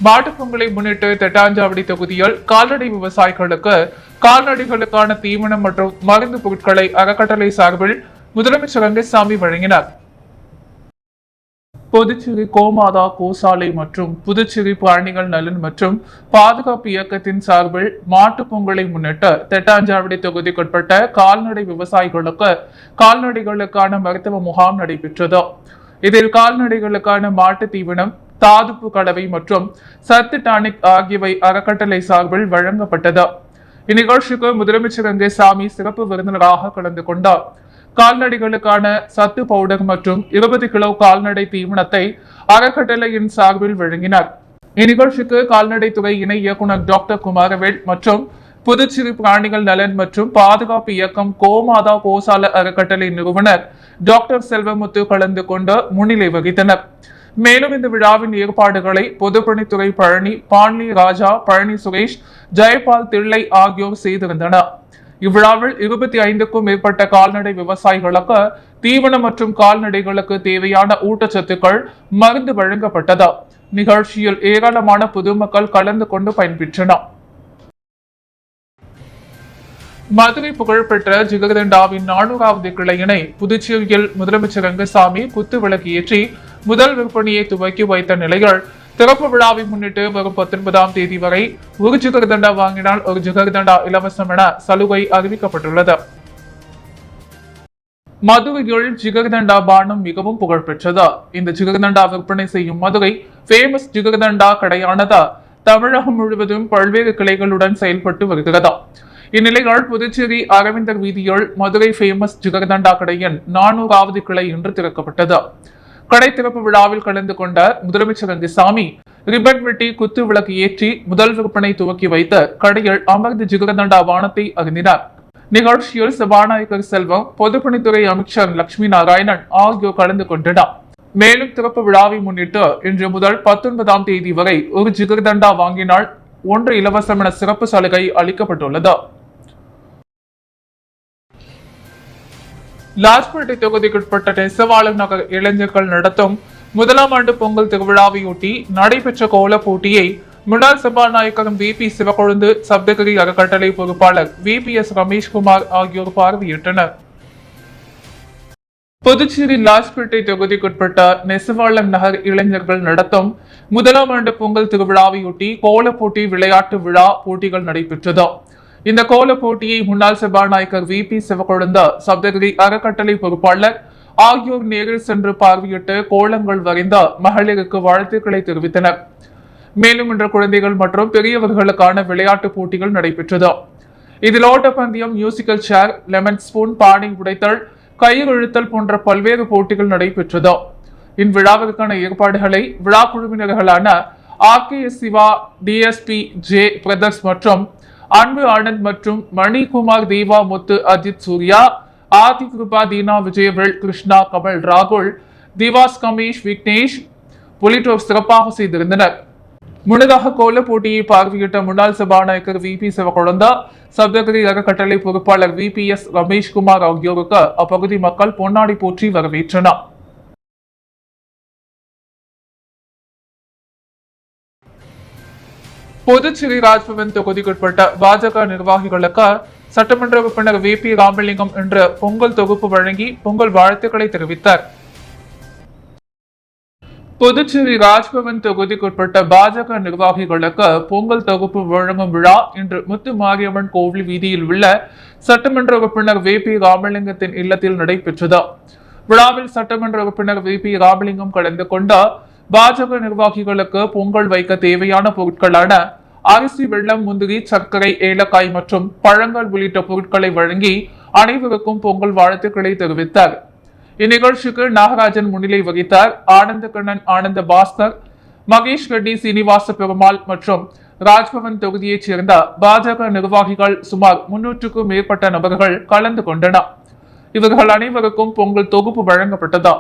மாட்டுப் பொங்கலை முன்னிட்டு தட்டாஞ்சாவடி தொகுதியில் கால்நடை விவசாயிகளுக்கு கால்நடைகளுக்கான தீவனம் மற்றும் மருந்து பொருட்களை அறக்கட்டளை சார்பில் முதலமைச்சர் ரங்கசாமி வழங்கினார். புதுச்சேரி கோமாதா கோசாலை மற்றும் புதுச்சேரி பிராணிகள் நலன் மற்றும் பாதுகாப்பு இயக்கத்தின் சார்பில் மாட்டுப் பொங்கலை முன்னிட்டு தட்டாஞ்சாவடி தொகுதிக்குட்பட்ட கால்நடை விவசாயிகளுக்கு கால்நடைகளுக்கான மருத்துவ முகாம் நடைபெற்றது. இதில் கால்நடைகளுக்கான மாட்டு தீவனம், தாதுப்பு கலவை மற்றும் சத்து டானிக் ஆகியவை அறக்கட்டளை சார்பில் வழங்கப்பட்டது. இந்நிகழ்ச்சிக்கு முதலமைச்சர் ரங்கசாமி சிறப்பு விருந்தினராக கலந்து கொண்டார். கால்நடைகளுக்கான சத்து பவுடர் மற்றும் 20 கிலோ கால்நடை தீவனத்தை அறக்கட்டளையின் சார்பில் வழங்கினார். இந்நிகழ்ச்சிக்கு கால்நடைத்துறை இணை இயக்குநர் டாக்டர் குமாரவேல் மற்றும் புதுச்சேரி பிராணிகள் நலன் மற்றும் பாதுகாப்பு இயக்கம் கோமாதா கோசால அறக்கட்டளை நிறுவனர் டாக்டர் செல்வமுத்து கலந்து கொண்டு முன்னிலை வகித்தனர். மேலும் இந்த விழாவின் ஏற்பாடுகளை பொதுப்பணித்துறை பழனி, பாண்லி ராஜா, பழனி சுரேஷ், ஜெயபால் தில்லை ஆகியோர் செய்திருந்தனர். இவ்விழாவில் 25க்கும் மேற்பட்ட கால்நடை விவசாயிகளுக்கு தீவனம் மற்றும் கால்நடைகளுக்கு தேவையான ஊட்டச்சத்துக்கள், மருந்து வழங்கப்பட்டது. நிகழ்ச்சியில் ஏராளமான பொதுமக்கள் கலந்து கொண்டு பயன்பெற்றனர். மதுரை புகழ்பெற்ற ஜிகர்தண்டாவின் 400வது கிளையினை புதுச்சேரியில் முதலமைச்சர் ரங்கசாமி குத்து விளக்கு ஏற்றி முதல் விற்பனையை துவக்கி வைத்த நிலையில் திறப்பு விழாவை முன்னிட்டு வரும் 19ஆம் தேதி வரை ஒரு ஜிகர்தண்டா வாங்கினால் ஒரு ஜிகர்தண்டா இலவசம் என சலுகை அறிவிக்கப்பட்டுள்ளது. மதுரையில் ஜிகர்தண்டா பானம் மிகவும் புகழ்பெற்றது. இந்த ஜிகர்தண்டா விற்பனை செய்யும் மதுரை ஃபேமஸ் ஜிகர்தண்டா கடையானது தமிழகம் முழுவதும் பல்வேறு கிளைகளுடன் செயல்பட்டு வருகிறது. இந்நிலையில் புதுச்சேரி அரவிந்தர் வீதியில் மதுரை ஃபேமஸ் ஜிகர்தண்டா கடையின் 400வது கிளை இன்று திறக்கப்பட்டது. கடை திறப்பு விழாவில் கலந்து கொண்ட முதலமைச்சர் ரங்கசாமி ரிப்பன் வெட்டி குத்து விளக்கு ஏற்றி முதல் விற்பனை துவக்கி வைத்து கடையில் அமர்ந்து ஜிகர்தண்டா வானத்தை அருந்தினார். நிகழ்ச்சியில் சபாநாயகர் செல்வம், பொதுப்பணித்துறை அமைச்சர் லட்சுமி நாராயணன் ஆகியோர் கலந்து கொண்டனர். மேலும் திறப்பு விழாவை முன்னிட்டு இன்று முதல் 19ஆம் தேதி வரை ஒரு ஜிகர்தண்டா வாங்கினால் 1 இலவசம் என சிறப்பு சலுகை அளிக்கப்பட்டுள்ளது. லாஸ்பேட்டை தொகுதிக்குட்பட்ட நெசவாளர் நகர் இளைஞர்கள் நடத்தும் 1ஆம் ஆண்டு பொங்கல் திருவிழாவையொட்டி நடைபெற்ற கோல போட்டியை முன்னாள் சபாநாயகர் VP சிவக்கொழுந்து, சப்தகிரி அறக்கட்டளை பொறுப்பாளர் VPS ரமேஷ்குமார் ஆகியோர் பார்வையிட்டனர். புதுச்சேரி லாஸ்பேட்டை தொகுதிக்குட்பட்ட நெசவாளர் நகர் இளைஞர்கள் நடத்தும் 1ஆம் ஆண்டு பொங்கல் திருவிழாவையொட்டி கோல போட்டி, விளையாட்டு விழா போட்டிகள் நடைபெற்றது. இந்த கோல போட்டியை முன்னாள் சபாநாயகர் VP சிவக்கொழுந்து, சப்தகிரி அறக்கட்டளை பொறுப்பாளர் ஆகியோர் நேரில் சென்று பார்வையிட்டு கோலங்கள் வரைந்த மகளிருக்கு வாழ்த்துக்களை தெரிவித்தனர். மேலும் இன்று குழந்தைகள் மற்றும் பெரியவர்களுக்கான விளையாட்டு போட்டிகள் நடைபெற்றது. இதில் ஓட்டப்பந்தயம், மியூசிக்கல் சேர், லெமன் ஸ்பூன், பானை உடைத்தல், கயிறு இழுத்தல் போன்ற பல்வேறு போட்டிகள் நடைபெற்றது. இவ்விழாவிற்கான ஏற்பாடுகளை விழா குழுவினர்களான RKS Siva, DSP J brothers மற்றும் அன்பு ஆனந்த் மற்றும் மணிகுமார், தேவா முத்து, அஜித் சூர்யா, ஆதி கிருபா, தீனா விஜயவேல், கிருஷ்ணா, கமல், ராகுல், திவாஸ், கமேஷ், விக்னேஷ் உள்ளிட்டோர் சிறப்பாக செய்திருந்தனர். முன்னதாக கோல போட்டியை பார்வையிட்ட முன்னாள் சபாநாயகர் VP சிவக்கொழுந்து, சப்தகிரி அறக்கட்டளை பொறுப்பாளர் VPS ரமேஷ்குமார் ஆகியோருக்கு அப்பகுதி மக்கள் பொன்னாடி போற்றி வரவேற்றனர். புதுச்சேரி ராஜ்பவன் தொகுதிக்குட்பட்ட பாஜக நிர்வாகிகளுக்கு சட்டமன்ற உறுப்பினர் VP ராமலிங்கம் இன்று பொங்கல் தொகுப்பு வழங்கி பொங்கல் வாழ்த்துக்களை தெரிவித்தார். புதுச்சேரி ராஜ்பவன் தொகுதிக்குட்பட்ட பாஜக நிர்வாகிகளுக்கு பொங்கல் தொகுப்பு வழங்கும் விழா இன்று முத்து மாரியம்மன் கோவில் வீதியில் உள்ள சட்டமன்ற உறுப்பினர் VP ராமலிங்கத்தின் இல்லத்தில் நடைபெற்றது. விழாவில் சட்டமன்ற உறுப்பினர் VP ராமலிங்கம் கலந்து கொண்ட பாஜக நிர்வாகிகளுக்கு பொங்கல் வைக்க தேவையான பொருட்களான அரிசி, வெல்லம், முந்திரி, சர்க்கரை, ஏலக்காய் மற்றும் பழங்கள் உள்ளிட்ட பொருட்களை வழங்கி அனைவருக்கும் பொங்கல் வாழ்த்துக்களை தெரிவித்தார். இந்நிகழ்ச்சிக்கு நாகராஜன் முன்னிலை வகித்தார். ஆனந்த கண்ணன், ஆனந்த பாஸ்கர், மகேஷ் ரெட்டி, சீனிவாச பெருமாள் மற்றும் ராஜ்பவன் தொகுதியைச் சேர்ந்த பாஜக நிர்வாகிகள் சுமார் 300க்கும் மேற்பட்ட நபர்கள் கலந்து கொண்டனர். இவர்கள் அனைவருக்கும் பொங்கல் தொகுப்பு வழங்கப்பட்டது.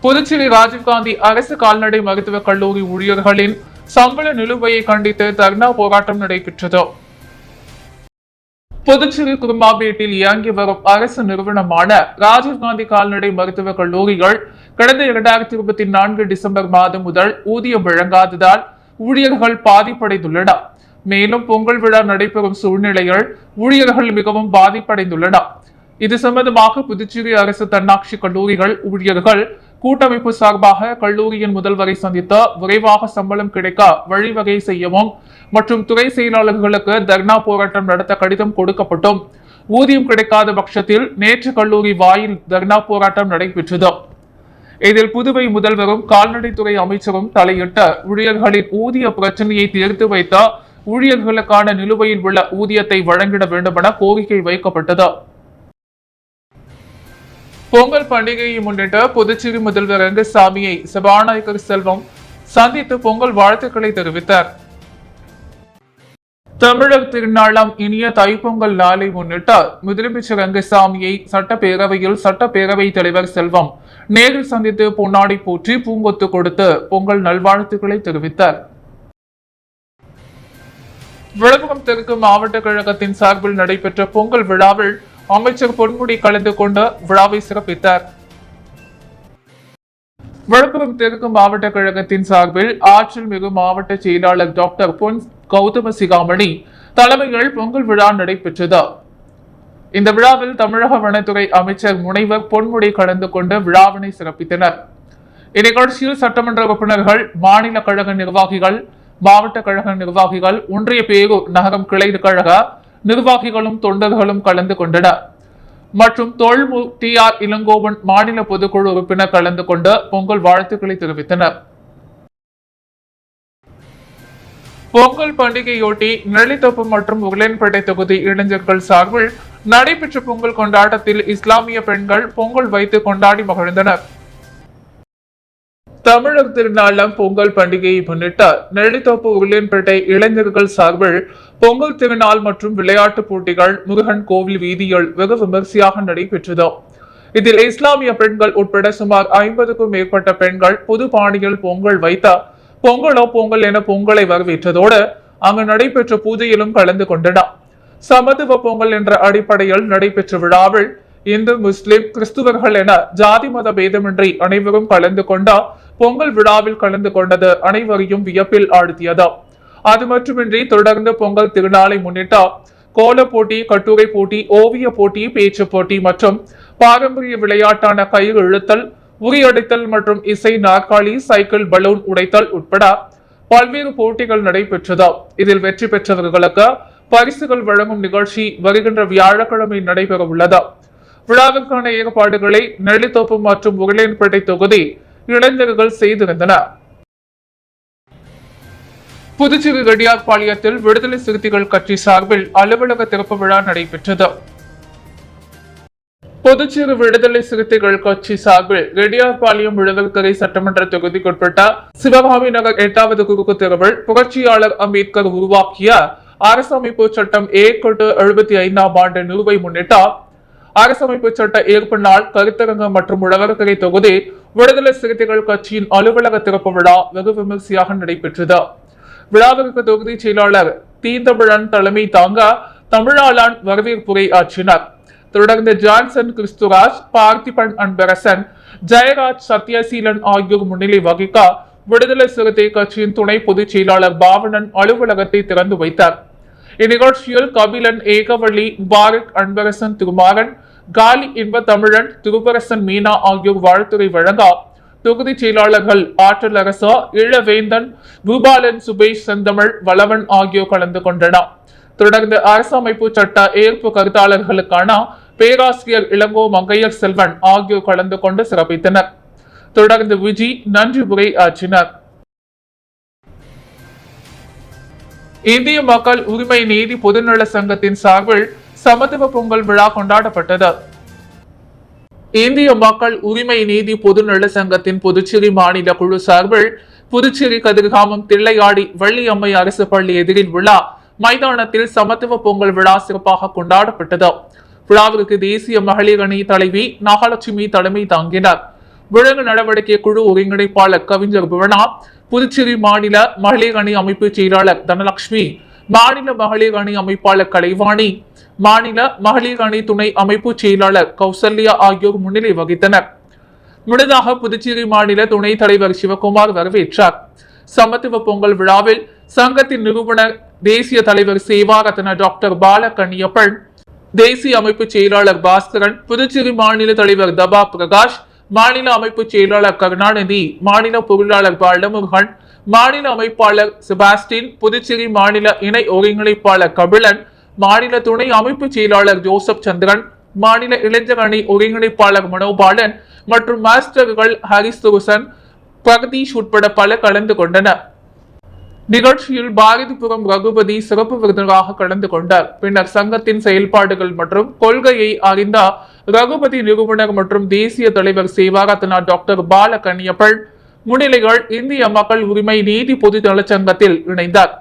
புதுச்சேரி ராஜீவ்காந்தி அரசு கால்நடை மருத்துவக் கல்லூரி ஊழியர்களின் சம்பள நிலுவையை கண்டித்து தர்ணா போராட்டம் நடைபெற்றது. புதுச்சேரி குரும்பாம்பேட்டில் இயங்கி வரும் அரசு நிறுவனமான ராஜீவ்காந்தி கால்நடை மருத்துவக் கல்லூரிகள் கடந்த 2024 டிசம்பர் மாதம் முதல் ஊதியம் வழங்காததால் ஊழியர்கள் பாதிப்படைந்துள்ளனர். மேலும் பொங்கல் விழா நடைபெறும் சூழ்நிலையில் ஊழியர்கள் மிகவும் பாதிப்படைந்துள்ளனர். இது சம்பந்தமாக புதுச்சேரி அரசு தன்னாட்சி கல்லூரிகள் ஊழியர்கள் கூட்டமைப்பு சார்பாக கல்லூரியின் முதல்வரை சந்தித்து விரைவாக சம்பளம் கிடைக்க வழிவகை செய்யவும் மற்றும் துறை செயலாளர்களுக்கு தர்ணா போராட்டம் நடத்த கடிதம் கொடுக்கப்பட்டும். ஊதியம் கிடைக்காத பட்சத்தில் நேற்று கல்லூரி வாயில் தர்ணா போராட்டம் நடைபெற்றது. இதில் புதுவை முதல்வரும் கால்நடைத்துறை அமைச்சரும் தலையிட்டு ஊழியர்களின் ஊதிய பிரச்சனையை தீர்த்து வைத்த ஊழியர்களுக்கான நிலுவையில் உள்ள ஊதியத்தை வழங்கிட வேண்டும் என கோரிக்கை வைக்கப்பட்டது. பொங்கல் பண்டிகையை முன்னிட்டு புதுச்சேரி முதல்வர் ரங்கசாமியை சபாநாயகர் செல்வம் சந்தித்து பொங்கல் வாழ்த்துக்களை தெரிவித்தார். தமிழக திருநாளாம் இனிய தைப்பொங்கல் நாளை முன்னிட்டு முதலமைச்சர் ரங்கசாமியை சட்டப்பேரவையில் சட்டப்பேரவைத் தலைவர் செல்வம் நேரில் சந்தித்து பொன்னாடை போற்றி பூங்கொத்து கொடுத்து பொங்கல் நல்வாழ்த்துக்களை தெரிவித்தார். விழுப்புரம் தெற்கு மாவட்ட கழகத்தின் சார்பில் நடைபெற்ற பொங்கல் விழாவில் அமைச்சர் பொன்முடி கலந்து கொண்டு விழாவை சிறப்பித்தார். விழுப்புரம் தெற்கு மாவட்ட கழகத்தின் சார்பில் ஆற்றல் மிகு மாவட்ட செயலாளர் டாக்டர் பொன் கௌதம சிகாமணி தலைமையில் பொங்கல் விழா நடைபெற்றது. இந்த விழாவில் தமிழக வனத்துறை அமைச்சர் முனைவர் பொன்முடி கலந்து கொண்டு விழாவினை சிறப்பித்தனர். இந்நிகழ்ச்சியில் சட்டமன்ற உறுப்பினர்கள், மாநில கழக நிர்வாகிகள், மாவட்ட கழக நிர்வாகிகள், ஒன்றிய பேரூர் நகரம் கிளை கழக நிர்வாகிகளும் தொண்டர்களும் கலந்து கொண்டனர். மற்றும் தொல்மு TR இளங்கோவன் மாநில பொதுக்குழு உறுப்பினர் கலந்து கொண்டு பொங்கல் வாழ்த்துக்களை தெரிவித்தனர். பொங்கல் பண்டிகையொட்டி நெல்லித்தோப்பு மற்றும் உருளையன்பேட்டை தொகுதி இளைஞர்கள் சார்பில் நடைபெற்ற பொங்கல் கொண்டாட்டத்தில் இஸ்லாமிய பெண்கள் பொங்கல் வைத்து கொண்டாடி மகிழ்ந்தனர். தமிழக திருநாளாம் பொங்கல் பண்டிகையை முன்னிட்டு நெல்லித்தோப்பு உருளையன்பேட்டை இளைஞர்கள் சார்பில் பொங்கல் திருநாள் மற்றும் விளையாட்டு போட்டிகள் முருகன் கோவில் வீதியில் வெகு விமர்சையாக நடைபெற்றது. இதில் இஸ்லாமிய பெண்கள் உட்பட சுமார் 50க்கும் மேற்பட்ட பெண்கள் பொது பாணியில் பொங்கல் வைத்த பொங்கலோ பொங்கல் என பொங்கலை வரவேற்றதோடு அங்கு நடைபெற்ற பூஜையிலும் கலந்து கொண்டனர். சமத்துவ பொங்கல் என்ற அடிப்படையில் நடைபெற்ற விழாவில் இந்து, முஸ்லிம், கிறிஸ்துவர்கள் என ஜாதி மத பேதமின்றி அனைவரும் கலந்து கொண்ட பொங்கல் விழாவில் கலந்து கொண்டது அனைவரையும் வியப்பில் ஆழ்த்தியது. அது மட்டுமின்றி தொடர்ந்து பொங்கல் திருநாளை முன்னிட்டு கோல போட்டி, கட்டுரை போட்டி, ஓவிய போட்டி, பேச்சு போட்டி மற்றும் பாரம்பரிய விளையாட்டான கயிறு இழுத்தல், உரியடித்தல் மற்றும் இசை நாற்காலி, சைக்கிள், பலூன் உடைத்தல் உட்பட பல்வேறு போட்டிகள் நடைபெற்றது. இதில் வெற்றி பெற்றவர்களுக்கு பரிசுகள் வழங்கும் நிகழ்ச்சி வருகின்ற வியாழக்கிழமை நடைபெற உள்ளது. விழாவிற்கான ஏற்பாடுகளை நெல்லித்தோப்பு மற்றும் உருளையன்பேட்டை தொகுதி இளைஞர்கள் செய்திருந்தனர். புதுச்சேரி ரெட்டியார்பாளையத்தில் விடுதலை சிறுத்தைகள் கட்சி சார்பில் அலுவலக திறப்பு விழா நடைபெற்றது. புதுச்சேரி விடுதலை சிறுத்தைகள் கட்சி சார்பில் ரெட்டியார்பாளையம் விழுவர்கரை சட்டமன்ற தொகுதிக்குட்பட்ட சிவகாமி நகர் 8வது குறுக்கு தெருவில் புரட்சியாளர் அம்பேத்கர் உருவாக்கிய அரசமைப்பு சட்டம் A/75 ஆண்டு நிறுவை முன்னிட்டு அரசமைப்பு சட்ட ஏற்பு நாள் கருத்தரங்கம் மற்றும் உழவர்கரை தொகுதி விடுதலை சிறுத்தைகள் கட்சியின் அலுவலக திறப்பு விழா வெகு விமர்சையாக நடைபெற்றது. விழாவிற்கு தொகுதி செயலாளர் தீந்தமிழன் தலைமை தாங்க தமிழாளான் வரவேற்புரை ஆற்றினார். தொடர்ந்து ஜான்சன் கிறிஸ்துராஜ், பார்த்திபன் அன்பரசன், ஜெயராஜ், சத்யசீலன் ஆகியோர் முன்னிலை வகிக்க விடுதலை சிறுத்தை கட்சியின் துணை பொதுச் செயலாளர் பாவனன் அலுவலகத்தை திறந்து வைத்தார். இந்நிகழ்ச்சியில் கபிலன், ஏகவள்ளி, முபாரக், அன்பரசன், திருமாறன், காலி இன்ப தமிழன், திருபரசன், மீனா ஆகியோர் வாழ்த்துரை வழங்க தொகுதி செயலாளர்கள் ஆற்றல் அரசு, இளவேந்தன், பூபாலன், சுபேஷ், செந்தமிழ், வளவன் ஆகியோர் கலந்து கொண்டனர். தொடர்ந்து அரசமைப்பு சட்ட ஏற்பு கருத்தாளர்களுக்கான பேராசிரியர் இளங்கோ மங்கையர் செல்வன் ஆகியோர் கலந்து கொண்டு சிறப்பித்தனர். தொடர்ந்து விஜி நன்றி உரை ஆற்றினார். இந்திய மக்கள் உரிமை நீதி பொதுநல சங்கத்தின் சார்பில் சமத்துவ பொங்கல் விழா கொண்டாடப்பட்டது. இந்திய மக்கள் உரிமை நீதி பொதுநல சங்கத்தின் புதுச்சேரி மாநில குழு சார்பில் புதுச்சேரி கதிர்காமம் தில்லையாடி வள்ளியம்மை அரசு பள்ளி எதிரில் உள்ள மைதானத்தில் சமத்துவ பொங்கல் விழா சிறப்பாக கொண்டாடப்பட்டது. விழாவிற்கு தேசிய மகளிர் அணி தலைவி நாகலட்சுமி தலைமை தாங்கினார். விலங்கு நடவடிக்கை குழு ஒருங்கிணைப்பாளர் கவிஞர் புவனா, புதுச்சேரி மாநில மகளிர் அணி அமைப்பு செயலாளர் தனலட்சுமி, மாநில மகளிர் அணி அமைப்பாளர் கலைவாணி, மாநில மகளிர் அணி துணை அமைப்பு செயலாளர் கௌசல்யா ஆகியோர் முன்னிலை வகித்தனர். முன்னதாக புதுச்சேரி மாநில துணைத் தலைவர் சிவகுமார் வரவேற்றார். சமத்துவ பொங்கல் விழாவில் சங்கத்தின் நிறுவனர் தேசிய தலைவர் சேவாரத்ன டாக்டர் பாலகண்ணியப்பன், தேசிய அமைப்பு செயலாளர் பாஸ்கரன், புதுச்சேரி மாநில தலைவர் தபா பிரகாஷ், மாநில அமைப்பு செயலாளர் கருணாநிதி, மாநில பொருளாளர் பாலமுருகன், மாநில அமைப்பாளர் செபாஸ்டின், புதுச்சேரி மாநில இணை ஒருங்கிணைப்பாளர் கபிலன், மாநில துணை அமைப்பு செயலாளர் ஜோசப் சந்திரன், மாநில இளைஞர் அணி ஒருங்கிணைப்பாளர் மனோபாலன் மற்றும் மாஸ்டர்கள் ஹரிசுருசன், பிரகதீஷ் உட்பட பலர் கலந்து கொண்டனர். நிகழ்ச்சியில் பாரதிபுரம் ரகுபதி சிறப்பு விருந்தினராக கலந்து கொண்டார். பின்னர் சங்கத்தின் செயல்பாடுகள் மற்றும் கொள்கையை அறிந்த ரகுபதி நிறுவனர் மற்றும் தேசிய தலைவர் சேவாரத்னா டாக்டர் பாலகண்ணியப்பன் முன்னிலைகள் இந்திய மக்கள் உரிமை நீதி பொது நலச்சங்கத்தில் இணைந்தார்.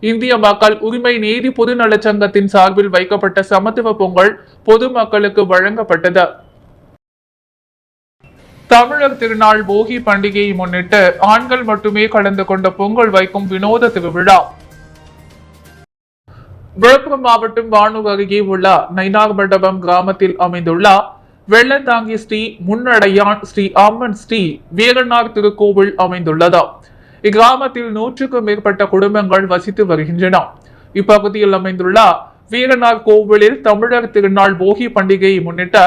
இந்திய மக்கள் உரிமை நீதி பொது நலச்சங்கத்தின் சார்பில் வைக்கப்பட்ட சமத்துவ பொங்கல் பொதுமக்களுக்கு வழங்கப்பட்டது. தமிழர் திருநாள் போகி பண்டிகையை முன்னிட்டு ஆண்கள் மட்டுமே கலந்து கொண்ட பொங்கல் வைக்கும் வினோத திருவிழா. விழுப்புரம் மாவட்டம் வானூர் அருகே உள்ள நைனார் மண்டபம் கிராமத்தில் அமைந்துள்ள வெள்ளந்தாங்கி ஸ்ரீ முன்னடையான் ஸ்ரீ அம்மன் ஸ்ரீ வீரனார் திருக்கோவில் அமைந்துள்ளது. இக்கிராமத்தில் 100க்கும் மேற்பட்ட குடும்பங்கள் வசித்து வருகின்றன. இப்பகுதியில் அமைந்துள்ள வீரனார் கோவிலில் தமிழர் திருநாள் போகி பண்டிகையை முன்னிட்டு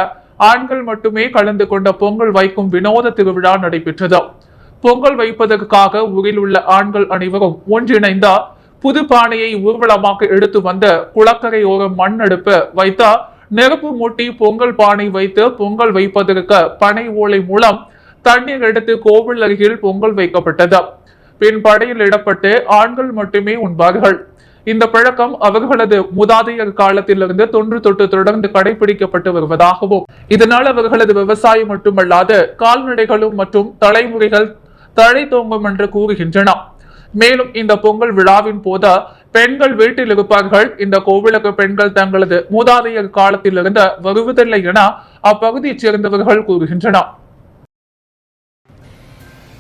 ஆண்கள் மட்டுமே கலந்து கொண்ட பொங்கல் வைக்கும் வினோத திருவிழா நடைபெற்றது. பொங்கல் வைப்பதற்காக ஊரில் உள்ள ஆண்கள் அனைவரும் ஒன்றிணைந்த புது பானையை ஊர்வலமாக எடுத்து வந்த குளக்கரை ஓரம் மண் அடுப்பு வைத்த நெருப்பு மூட்டி பொங்கல் பானை வைத்து பொங்கல் வைப்பதற்கு பனை ஓலை மூலம் தண்ணீர் எடுத்து கோவில் அருகில் பொங்கல் வைக்கப்பட்டது. பின் படையில் இடப்பட்டு ஆண்கள் மட்டுமே உண்பார்கள். இந்த பழக்கம் அவர்களது மூதாதையர் காலத்திலிருந்து தொன்று தொட்டு தொடர்ந்து கடைபிடிக்கப்பட்டு வருவதாகவும், இதனால் அவர்களது விவசாயம் மட்டுமல்லாது கால்நடைகளும் மற்றும் தலைமுறைகள் தழை தோங்கும் என்று கூறுகின்றன. மேலும் இந்த பொங்கல் விழாவின் போது பெண்கள் வீட்டில் இருப்பார்கள். இந்த கோவிலுக்கு பெண்கள் தங்களது மூதாதையர் காலத்திலிருந்து வருவதில்லை என அப்பகுதியைச் சேர்ந்தவர்கள் கூறுகின்றனர்.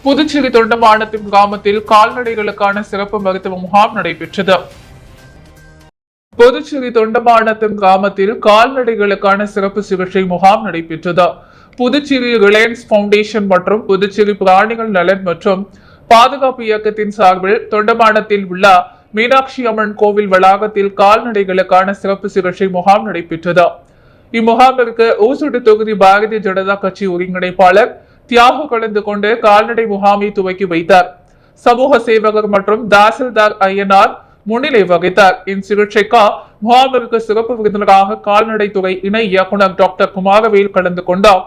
புதுச்சேரி தொண்டமானத்தின் கிராமத்தில் கால்நடைகளுக்கான சிறப்பு மருத்துவ முகாம் நடைபெற்றது. புதுச்சேரி தொண்டமானத்தின் கிராமத்தில் கால்நடைகளுக்கான சிறப்பு சிகிச்சை முகாம் நடைபெற்றது. புதுச்சேரி ரிலையன்ஸ் பவுண்டேஷன் மற்றும் புதுச்சேரி பிராணிகள் நலன் மற்றும் பாதுகாப்பு இயக்கத்தின் சார்பில் தொண்டமானத்தில் உள்ள மீனாட்சி அம்மன் கோவில் வளாகத்தில் கால்நடைகளுக்கான சிறப்பு சிகிச்சை முகாம் நடைபெற்றது. இம்முகாமிற்கு ஊசுடு தொகுதி பாரதிய ஜனதா கட்சி ஒருங்கிணைப்பாளர் தியாகு கலந்து கொண்டு கால்நடை முகாமை துவக்கி வைத்தார். சமூக சேவகர் மற்றும் தாசில்தார் ஐயனார் முன்னிலை வகித்தார். இச்சிகிச்சைக்கு முகாமிற்கு சிறப்பு விருந்தினராக கால்நடைத்துறை இணை இயக்குநர் டாக்டர் குமாரவேல் கலந்து கொண்டார்.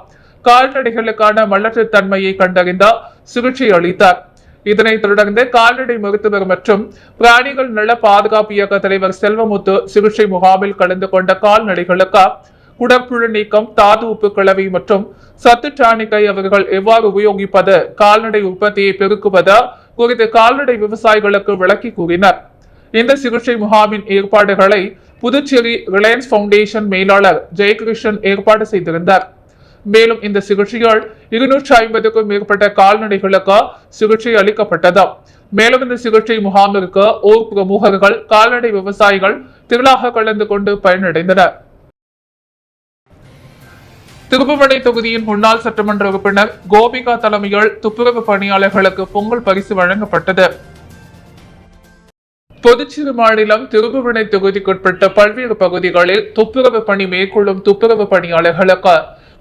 கால்நடைகளுக்கான மலர்ச்சி தன்மையை கண்டறிந்த சிகிச்சை அளித்தார். இதனைத் தொடர்ந்து கால்நடை மருத்துவர் மற்றும் பிராணிகள் நல பாதுகாப்பு இயக்க தலைவர் செல்வமுத்து சிகிச்சை முகாமில் கலந்து கொண்ட கால்நடைகளுக்கு குடற்புழு நீக்கம், தாது உப்பு கலவை மற்றும் சத்து டானிக்கை அவர்கள் எவ்வாறு உபயோகிப்பது, கால்நடை உற்பத்தியை பெருக்குவது குறித்து கால்நடை விவசாயிகளுக்கு விளக்கி கூறினர். இந்த சிகிச்சை முகாமின் ஏற்பாடுகளை புதுச்சேரி ரிலையன்ஸ் பவுண்டேஷன் மேலாளர் ஜெயகிருஷ்ணன் ஏற்பாடு செய்திருந்தார். மேலும் இந்த சிகிச்சையால் 250க்கும் மேற்பட்ட கால்நடைகளுக்கு சிகிச்சை அளிக்கப்பட்டது. மேலும் இந்த சிகிச்சை முகாமிற்கு ஊர் பிரமுகர்கள், கால்நடை விவசாயிகள் திரளாக கலந்து கொண்டு பயனடைந்தனர். திருப்புவனை தொகுதியின் முன்னாள் சட்டமன்ற உறுப்பினர் கோபிகா தலைமையில் துப்புரவு பணியாளர்களுக்கு பொங்கல் பரிசு வழங்கப்பட்டது. புதுச்சேரி மாநிலம் திருப்புவனை தொகுதிக்குட்பட்ட பல்வேறு பகுதிகளில் துப்புரவு பணி மேற்கொள்ளும் துப்புரவு பணியாளர்களுக்கு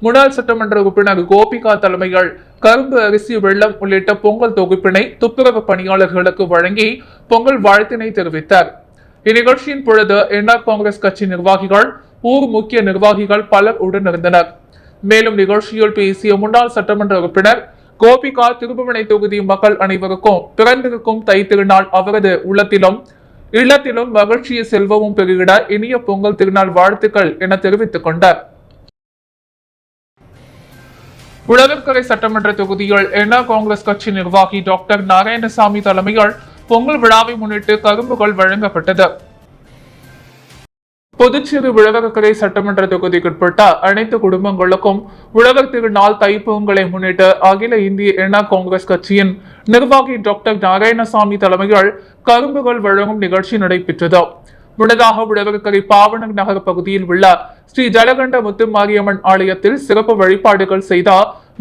முன்னாள் சட்டமன்ற உறுப்பினர் கோபிகா தலைமையில் கரும்பு, அரிசி, வெள்ளம் உள்ளிட்ட பொங்கல் தொகுப்பினை துப்புரவு பணியாளர்களுக்கு வழங்கி பொங்கல் வாழ்த்தினை தெரிவித்தார். இந்நிகழ்ச்சியின் பொழுது என்ஆர் காங்கிரஸ் கட்சி நிர்வாகிகள், ஊர் முக்கிய நிர்வாகிகள் பலர் உடனிருந்தனர். மேலும் நிகழ்ச்சியில் பேசிய முன்னாள் சட்டமன்ற உறுப்பினர் கோபிகா, திருப்புவனை தொகுதி மக்கள் அனைவருக்கும் பிறந்திருக்கும் தை திருநாள் அவரது இல்லத்திலும் மகிழ்ச்சியை செல்வமும் பெருகிட இனிய பொங்கல் திருநாள் வாழ்த்துக்கள் என தெரிவித்துக் கொண்டார். உழவர்கரை சட்டமன்ற தொகுதியில் என்ஆர் காங்கிரஸ் கட்சி நிர்வாகி டாக்டர் நாராயணசாமி தலைமையில் பொங்கல் விழாவை முன்னிட்டு கரும்புகள் வழங்கப்பட்டது. புதுச்சேரி உழவர்கரை சட்டமன்ற தொகுதிக்குட்பட்ட அனைத்து குடும்பங்களுக்கும் உழவர் திருநாள் தைப்பொங்கலை முன்னிட்டு அகில இந்திய என்ஆர் காங்கிரஸ் கட்சியின் நிர்வாகி டாக்டர் நாராயணசாமி தலைமையில் கரும்புகள் வழங்கும் நிகழ்ச்சி நடைபெற்றது. முன்னதாக உழவர்கரை பாவன நகர் பகுதியில் உள்ள ஸ்ரீ ஜலகண்ட முத்துமாரியம்மன் ஆலயத்தில் சிறப்பு வழிபாடுகள் செய்த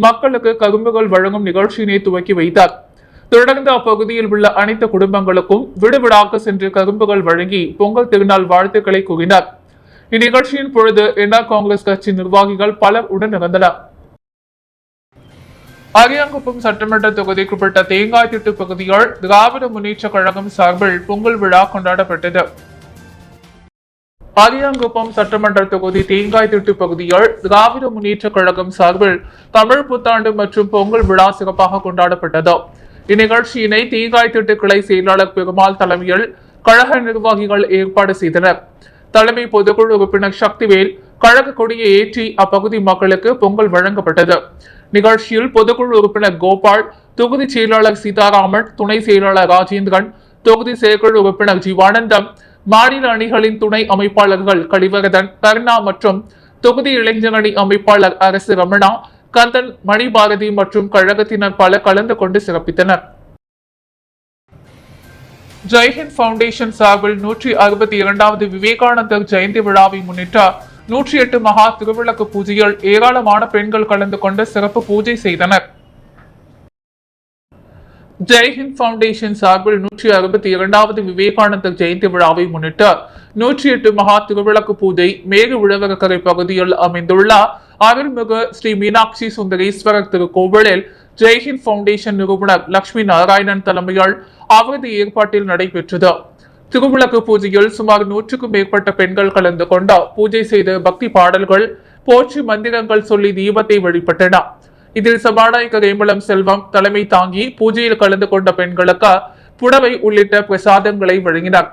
மக்களுக்கு கரும்புகள் வழங்கும் நிகழ்ச்சியினை துவக்கி வைத்தார். தொடர்ந்து அப்பகுதியில் உள்ள அனைத்து குடும்பங்களுக்கும் விடுவிடாக சென்று கரும்புகள் வழங்கி பொங்கல் திருநாள் வாழ்த்துக்களை கூறினார். இந்நிகழ்ச்சியின் பொழுது என்ஆர் காங்கிரஸ் கட்சி நிர்வாகிகள் பலர் உடனிருந்தனர். அரியாங்குப்பம் சட்டமன்ற தொகுதிக்குட்பட்ட தேங்காய் திட்டு பகுதியில் திராவிட முன்னேற்ற கழகம் சார்பில் பொங்கல் விழா கொண்டாடப்பட்டது. அரியாங்குப்பம் சட்டமன்ற தொகுதி தேங்காய் திட்டு பகுதியில் திராவிட முன்னேற்ற கழகம் சார்பில் தமிழ் புத்தாண்டு மற்றும் பொங்கல் விழா சிறப்பாக கொண்டாடப்பட்டது. இந்நிகழ்ச்சியினை தேங்காய் திட்டு கிளை செயலாளர் பெருமாள் தலைமையில் கழக நிர்வாகிகள் ஏற்பாடு செய்தனர். தலைமை பொதுக்குழு உறுப்பினர் சக்திவேல் கழக கொடியை ஏற்றி அப்பகுதி மக்களுக்கு பொங்கல் வழங்கப்பட்டது. நிகழ்ச்சியில் பொதுக்குழு உறுப்பினர் கோபால், தொகுதி செயலாளர் சீதாராமன், துணை செயலாளர் ராஜேந்திரன், தொகுதி செயற்குழு உறுப்பினர் ஜீவானந்தம், மாநில அணிகளின் துணை அமைப்பாளர்கள் கலிவரதன், கருணா மற்றும் தொகுதி இளைஞரணி அமைப்பாளர் அரசு ரமணா, கந்தன், மணிபாரதி மற்றும் கழகத்தினர் பல கலந்து கொண்டு சிறப்பித்தனர். ஜெய்ஹிந்த் பவுண்டேஷன் சார்பில் 162வது விவேகானந்தர் ஜெயந்தி விழாவை முன்னிட்டு 108 மகா திருவிளக்கு பூஜையில் ஏராளமான பெண்கள் கலந்து கொண்டு சிறப்பு பூஜை செய்தனர். ஜெய்ஹிந்த் பவுண்டேஷன் சார்பில் 162வது விவேகானந்தர் ஜெயந்தி விழாவை முன்னிட்டு 108 மகா திருவிளக்கு பூஜை மேகு உழவர்கரை பகுதியில் அமைந்துள்ள அருள்மிகு ஸ்ரீ மீனாட்சி சுந்தரேஸ்வரர் திருக்கோவிலில் ஜெய்ஹிந்த் பவுண்டேஷன் நிறுவனர் லட்சுமி நாராயணன் தலைமையில் அவரது ஏற்பாட்டில் நடைபெற்றது. திருவிளக்கு பூஜையில் சுமார் 100க்கும் மேற்பட்ட பெண்கள் கலந்து கொண்டு பூஜை செய்து பக்தி பாடல்கள், போற்றி மந்திரங்கள் சொல்லி தீபத்தை வழிபட்டனர். இதில் சபாநாயகர் ஏம்பலம் செல்வம் தலைமை தாங்கி பூஜையில் கலந்து கொண்ட பெண்களுக்கு புடவை உள்ளிட்ட பிரசாதங்களை வழங்கினார்.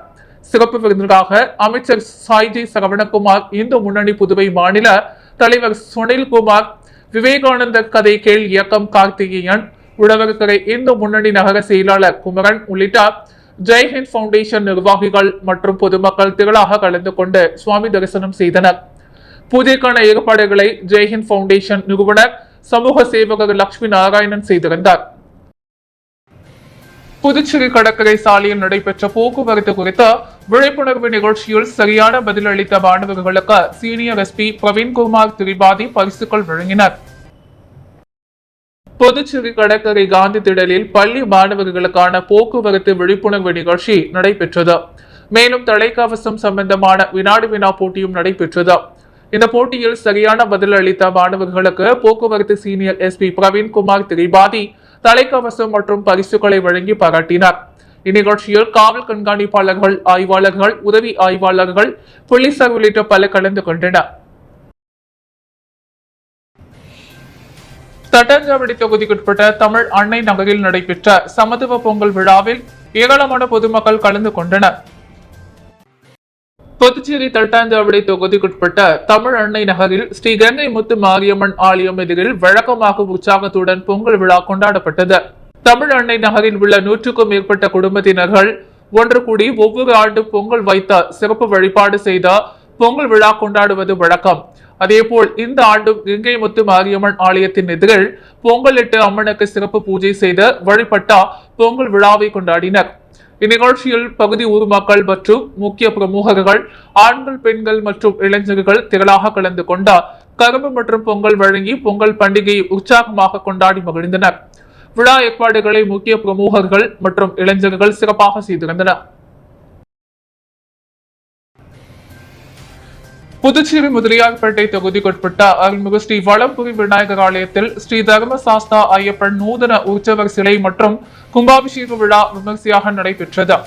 சிறப்பு விருந்தினராக அமைச்சர் சாய்ஜி சரவணகுமார், இந்து முன்னணி புதுவை மாநில தலைவர் சுனில்குமார், விவேகானந்தர் கதை கேள் இயக்கம் கார்த்திகேயன், உழவர்கரை இந்து முன்னணி நகர செயலாளர் குமரன் உள்ளிட்ட ஜெய்ஹிந்த் பவுண்டேஷன் நிர்வாகிகள் மற்றும் பொதுமக்கள் திரளாக கலந்து கொண்டு சுவாமி தரிசனம் செய்தனர். பூஜைக்கான ஏற்பாடுகளை ஜெய்ஹிந்த் பவுண்டேஷன் நிறுவனர் சமூக சேவகர் லட்சுமி நாராயணன் செய்திருந்தார். புதுச்சேரி கடற்கரை சாலையில் நடைபெற்ற போக்குவரத்து குறித்த விழிப்புணர்வு நிகழ்ச்சியில் சரியான பதில் அளித்த மாணவர்களுக்கு சீனியர் எஸ்பி பிரவீன்குமார் திரிபாதி பரிசுகள் வழங்கினார். புதுச்சேரி கடற்கரை காந்தி திடலில் பள்ளி மாணவர்களுக்கான போக்குவரத்து விழிப்புணர்வு நிகழ்ச்சி நடைபெற்றது. மேலும் தலைக்கவசம் சம்பந்தமான வினாடி வினா போட்டியும் நடைபெற்றது. இந்த போட்டியில் சரியான பதில் அளித்த மாணவர்களுக்கு போக்குவரத்து சீனியர் எஸ்பி பிரவீன்குமார் திரிபாதி தலைக்கவசம் மற்றும் பரிசுகளை வழங்கி பாராட்டினார். இந்நிகழ்ச்சியில் காவல் கண்காணிப்பாளர்கள், ஆய்வாளர்கள், உதவி ஆய்வாளர்கள், போலீசார் உள்ளிட்ட பல கலந்து கொண்டனர். தட்டாஞ்சாவடி தொகுதிக்குட்பட்ட தமிழ் அன்னை நகரில் நடைபெற்ற சமத்துவ பொங்கல் விழாவில் ஏராளமான பொதுமக்கள் கலந்து கொண்டனர். புதுச்சேரி தட்டாஞ்சாவடி தொகுதிக்குட்பட்ட தமிழ் அன்னை நகரில் ஸ்ரீ கங்கை முத்து மாரியம்மன் ஆலயம் எதிரில் வழக்கமாக உற்சாகத்துடன் பொங்கல் விழா கொண்டாடப்பட்டது. தமிழ் அன்னை நகரில் உள்ள 100க்கும் மேற்பட்ட குடும்பத்தினர்கள் ஒன்று கூடி ஒவ்வொரு ஆண்டும் பொங்கல் வைத்த சிறப்பு வழிபாடு செய்த பொங்கல் விழா கொண்டாடுவது வழக்கம். அதேபோல் இந்த ஆண்டும் கங்கை முத்து மாரியம்மன் ஆலயத்தின் எதிரில் பொங்கலிட்டு அம்மனுக்கு சிறப்பு பூஜை செய்து வழிபட்ட பொங்கல் விழாவை கொண்டாடினர். இந்நிகழ்ச்சியில் பகுதி ஊர் மக்கள் மற்றும் முக்கிய பிரமுகர்கள், ஆண்கள், பெண்கள் மற்றும் இளைஞர்கள் திரளாக கலந்து கொண்ட கரும்பு மற்றும் பொங்கல் வழங்கி பொங்கல் பண்டிகையை உற்சாகமாக கொண்டாடி மகிழ்ந்தனர். விழா ஏற்பாடுகளை முக்கிய பிரமுகர்கள் மற்றும் இளைஞர்கள் சிறப்பாக செய்திருந்தனர். புதுச்சேரி முதலியார்பேட்டை தொகுதிக்குட்பட்ட அருள்மிகு ஸ்ரீ வளம்புரி விநாயகர் ஆலயத்தில் ஸ்ரீ தர்மசாஸ்தா ஐயப்பன் நூதன உற்சவர் சிலை மற்றும் கும்பாபிஷேக விழா விமர்சையாக நடைபெற்றது.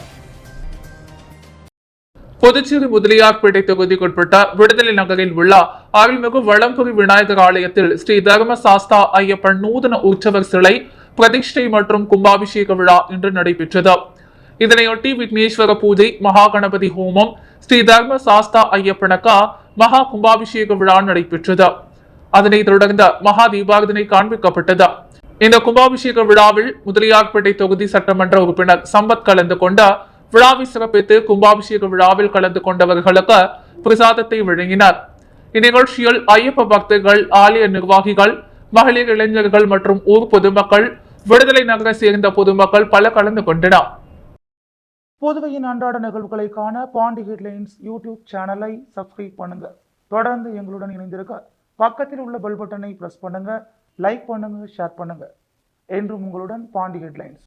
புதுச்சேரி முதலியார்பேட்டை தொகுதிக்குட்பட்ட விடுதலை நகரில் உள்ள அருள்மிகு வளம்புரி விநாயகர் ஆலயத்தில் ஸ்ரீ தர்மசாஸ்தா ஐயப்பன் நூதன உற்சவர் சிலை பிரதிஷ்டை மற்றும் கும்பாபிஷேக விழா இன்று நடைபெற்றது. இதனையொட்டி விக்னேஸ்வர பூஜை, மகா கணபதி ஹோமம், ஸ்ரீ தர்ம சாஸ்தா ஐயப்பனுக்கு மகா கும்பாபிஷேக விழா நடைபெற்றது. அதனைத் தொடர்ந்த மகா தீபாரதனை காண்பிக்கப்பட்டது. இந்த கும்பாபிஷேக விழாவில் முதலியார்பேட்டை தொகுதி சட்டமன்ற உறுப்பினர் சம்பத் கலந்து கொண்ட விழாவை சிறப்பித்து கும்பாபிஷேக விழாவில் கலந்து கொண்டவர்களுக்கு பிரசாதத்தை வழங்கினார். இந்நிகழ்ச்சியில் ஐயப்ப பக்தர்கள், ஆலய நிர்வாகிகள், மகளிர், இளைஞர்கள் மற்றும் ஊர் பொதுமக்கள், விடுதலை நகரை சேர்ந்த பொதுமக்கள் பல கலந்து கொண்டனர். புதுவையின் அன்றாட நிகழ்வுகளை காண பாண்டி ஹெட்லைன்ஸ் யூடியூப் சேனலை சப்ஸ்கிரைப் பண்ணுங்க. தொடர்ந்து எங்களுடன் இணைந்திருக்க பக்கத்தில் உள்ள பெல் பட்டனை பிரஸ் பண்ணுங்க. லைக் பண்ணுங்க, ஷேர் பண்ணுங்க. என்றும் உங்களுடன் பாண்டி ஹெட்லைன்ஸ்.